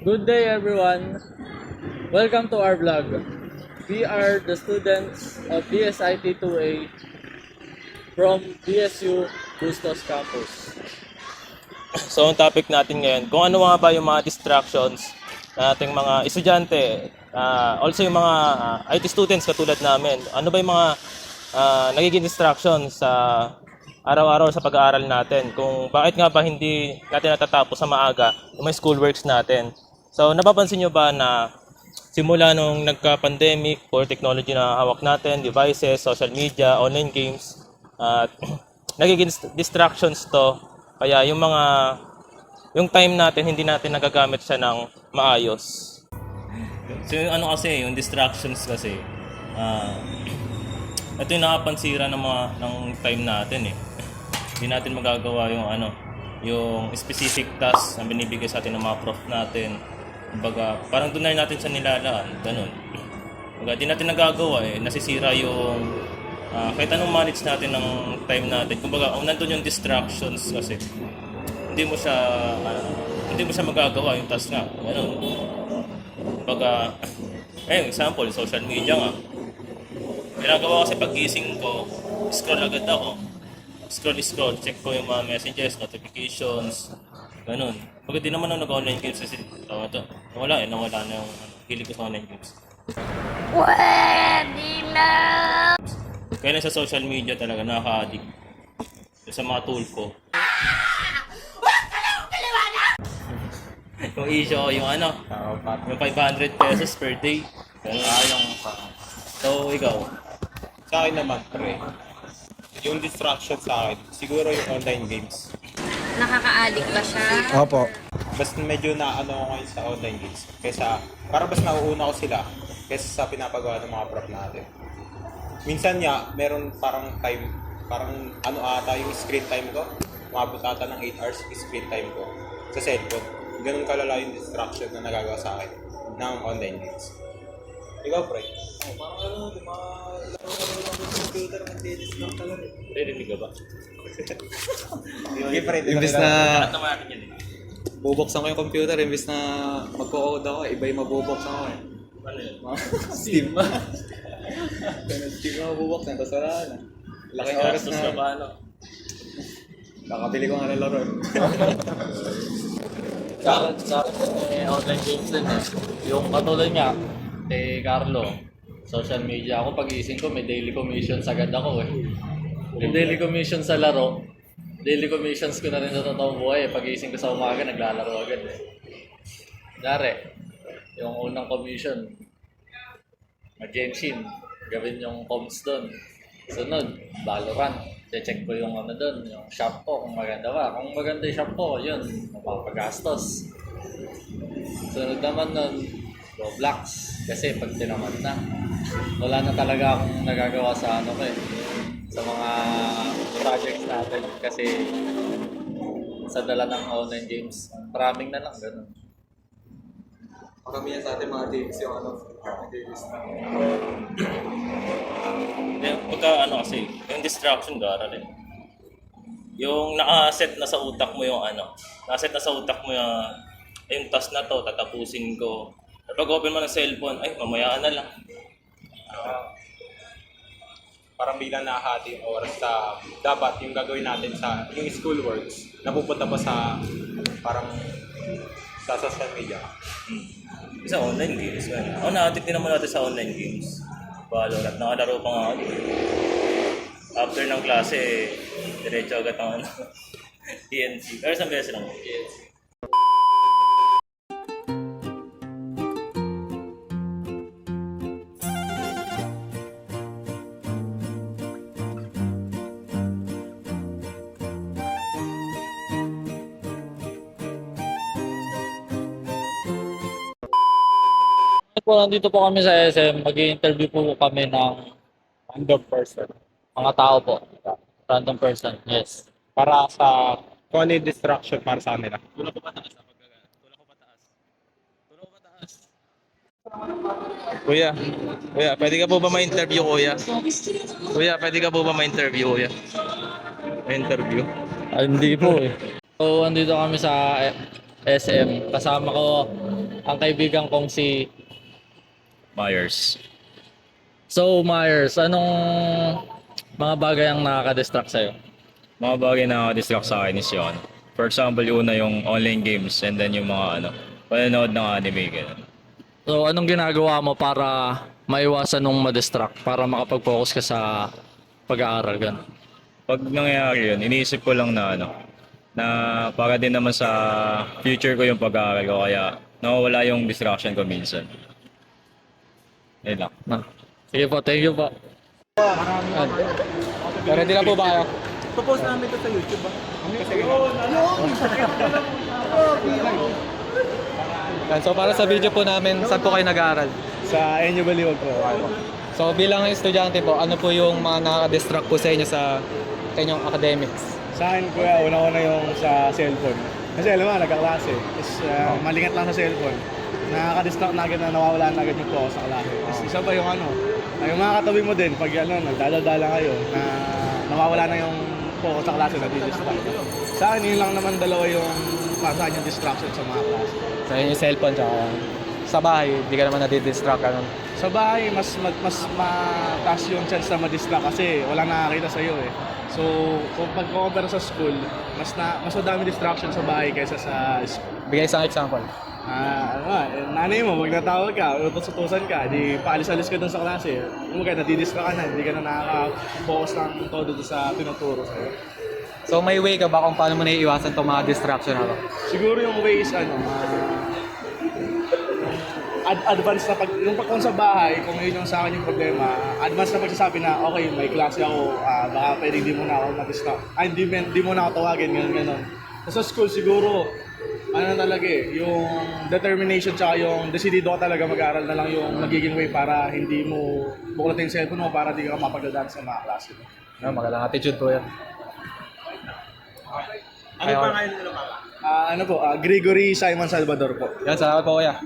Good day everyone. Welcome to our vlog. We are the students of DSIT 2A from DSU Bustos Campus. So, ang topic natin ngayon, kung ano nga ba yung mga distractions na ating mga estudyante, also yung mga IT students katulad namin. Ano ba yung mga nagiging distractions sa araw-araw sa pag-aaral natin? Kung bakit nga ba hindi natin natatapos sa maaga yung mga schoolworks natin? So, napapansin nyo ba na simula nung nagka-pandemic, for technology na hawak natin, devices, social media, online games, at nagiging distractions to. Kaya yung time natin, hindi natin nagagamit siya ng maayos. So yung ano kasi, yung distractions kasi, ito yung nakapansira ng time natin eh. Hindi natin magagawa yung specific task na binibigay sa atin ng mga prof natin. Kumbaga, parang doon na natin siya nilalaan, ganun. Kumbaga, di natin nagagawa eh, nasisira yung kahit anong manage natin ng time natin. Kumbaga, nandun yung distractions kasi hindi mo siya magagawa yung task nga. Ganun. Kumbaga, example, social media nga. Ginagawa kasi pag-gising ko, scroll agad ako. Scroll, check ko yung mga messages, notifications, ganun. Pag di naman ako nag-online games kasi nawala na yung hilig ko sa online games. Pwede na! Kaya lang sa social media talaga nakaka-addict. Sa mga tool ko. Yung issue ko, yung yung 500 pesos per day. Ganun. So, ikaw? Sa akin naman, pre, yung distraction sa akin, siguro yung online games. Nakaka-addict ba siya? Opo. Basta medyo naano ako ngayon sa online games. Para mas nauuna ko sila kaysa sa pinapagawa ng mga prof natin. Minsan nga, meron parang time, yung screen time ko. Umabot ata ng 8 hours yung screen time ko sa cellphone. Ganun kalala yung distraction na nagagawa sa akin ng online games. Ikaw, pre? Parang di ba, laro ng computer, mag-dinis lang talaga. Narinig ka ba? Hindi, pre. Imbis na Lahat naman natin yan eh. bubuksan ko yung computer, imbis na magko-code ako, iba yung mabubuksan ko eh. Ano yun? Steam. Steam na mabubuksan, tapos wala na. Laking oras Gastos na ba, na. Kakabili ko nga ng laro eh. Sa online games din eh. Yung katulad nga, Carlo, social media ako, pag-iising ko may daily commissions agad ako eh. Yung daily commission sa laro, daily commissions ko na rin sa totoong buhay eh. Pag-iising ko sa umaga, naglalaro agad eh. Dari, yung unang commission, mag-Genshin, gawin yung comms doon. Sunod, Valorant, check ko yung doon, yung shop ko, kung maganda ba. Kung maganda yung shop ko, yun, mapapagastos. Sunod naman nun, Roblox, kasi pag tinaman na, wala na talaga akong nagagawa sa sa mga projects natin kasi sa dala ng online games, maraming na lang, ganun. Maramihan sa atin mga games yung games na. Pagka kasi, yung distraction gara rin. Yung naka-set na sa utak mo naka-set na sa utak mo yung task na to, tatapusin ko. Pag open mo ng cellphone, mamaya na lang. Parang bilang nakahati yung oras sa dapat yung gagawin natin sa yung schoolworks napupunta pa sa parang sa social media. Sa online games, na-addict din naman natin sa online games. Valorant, nakalaro pa nga ako. After ng klase, diretso agad ang TNC. Pero isang beses lang. TNC. Po, nandito po kami sa SM, mag-i-interview po kami ng random person. Mga tao po. Random person, yes. Para sa... Kung ano yung distraction para sa kanila. Tulak ko pataas. Tulak ko pataas. Kuya, pwede ka po ba ma-interview, kuya? Kuya, pwede ka po ba ma-interview, kuya? Ma-interview? Hindi po eh. So, andito kami sa SM. Kasama ko ang kaibigan kong si... Myers. So, Myers, anong mga bagay ang nakaka-distract sa'yo? Mga bagay na nakaka-distract sa akin is yun. For example, yung una yung online games and then yung mga panonood ng anime. Ganun. So, anong ginagawa mo para maiwasan nung ma-distract? Para makapag-focus ka sa pag-aaral, gano'n? Pag nangyayari yun, iniisip ko lang na na para din naman sa future ko yung pag-aaral ko, kaya nawawala yung distraction ko minsan. Yun lang. Sige po, thank you po. Ready na po ba kayo? Propose namin ito sa YouTube ba? So para sa video po namin, saan po kayo nag-aaral? Sa Enyo Baliwag po. So bilang estudyante po, ano po yung mga nakaka-distract po sa inyo sa inyong academics? Sa akin, kuya, una-una yung sa cellphone. Kasi alam mo, nagkaklase. Tapos malingat lang sa cellphone. Nakaka-distract na agad na nawawala na agad yung focus sa klase. Tapos isa pa yung yung mga katabi mo din, pag nagdadala kayo, na nawawala na yung focus sa klase, nadi-distract. Sa akin, yun lang naman dalawa yung masahan yung distraction sa mga klase. Sa inyong cellphone, tsaka sa bahay, di ka naman nadi-distract ano? Sa bahay, mas mataas yung chance na ma-distract kasi walang nakakita sa'yo eh. So, kung pag-compare sa school, mas madami distraction sa bahay kaysa sa school. Bigay isang example. Nanay mo, pag natawag ka, utos-utusan ka, di paalis-alis ka dun sa klase. Nadidistract ka na, hindi ka na nakaka-focus ng todo doon sa tinuturo sa'yo. So may way ka ba kung paano mo naiiwasan itong mga distraction na to? Siguro yung way is advance na kung sa bahay, kung yun yung sa akin yung problema, advance na pagsasabi na, okay, may klase ako, baka pwede hindi mo na ako mag-distract. Hindi mo na ako tawagin, gano'n. Sa school siguro, talaga yung determination tsaka yung decidido ka talaga mag-aaral na lang yung magiging way para hindi mo buklatin yung cellphone mo para di ka mapagdadaan sa mga klase. Magandang attitude po yan. Ano pa ngayon nila pa? Gregory Simon Salvador po. Yan, salamat po kuya.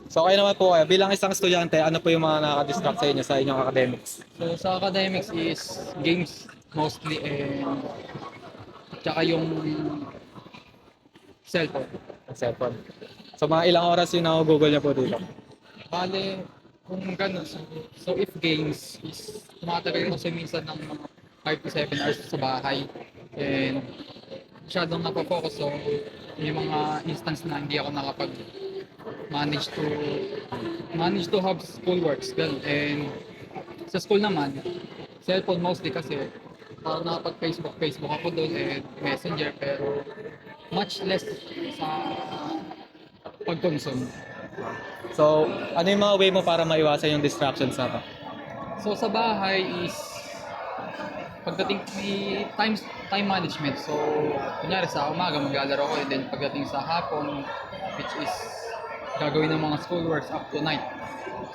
So kayo naman po kuya, bilang isang estudyante, ano po yung mga nakaka-distract sa inyo sa inyong academics? So sa academics is games mostly and tsaka yung cellphone. Cellphone. So mga ilang oras yung nako-google niya po dito? Bale, kung gano'n, so if games is tumatagal ko minsan ng mga 5 to 7 hours sa bahay and masyadong napafocus so may mga instance na hindi ako manage to have school works ganun. And sa school naman, cellphone mostly kasi parang nakapag-Facebook ako doon and Messenger pero much less sa pag-consume. So ano yung mga way mo para maiwasan yung distractions na to? So sa bahay is pagdating may time management. So kunyari sa umaga maglalaro ko and then pagdating sa hapon which is gagawin ng mga schoolworks up to night.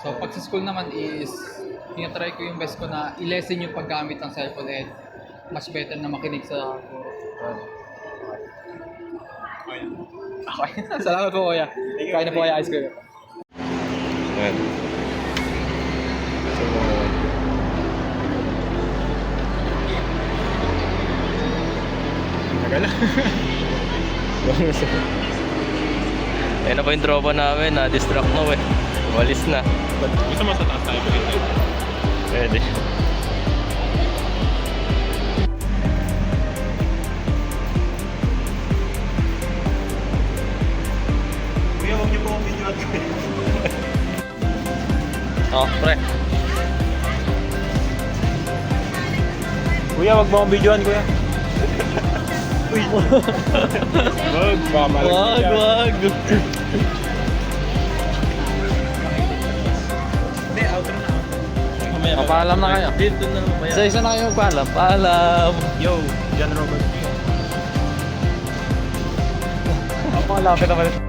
So pag sa school naman is tinatry ko yung best ko na i-lessen yung paggamit ng cellphone and much better na makinig sa Okay. Salamat po kuya. Kain na po kaya ice cream. Ayan. Ayan na po yung tropa namin, na-distract mo eh. Walis na. Gusto mo sa taas tayo pakita? Pwede. Kuya, huwag niyo po akong video at Oh, pre. Kuya, wag mo akong videoan, kuya. Wag, pamalag. Wag. Hindi, outro na. Paalam na kayo. Dito na mamaya. Isa na kayo magpaalam. Paalam! Yo, John Robert. Ako malapit naman.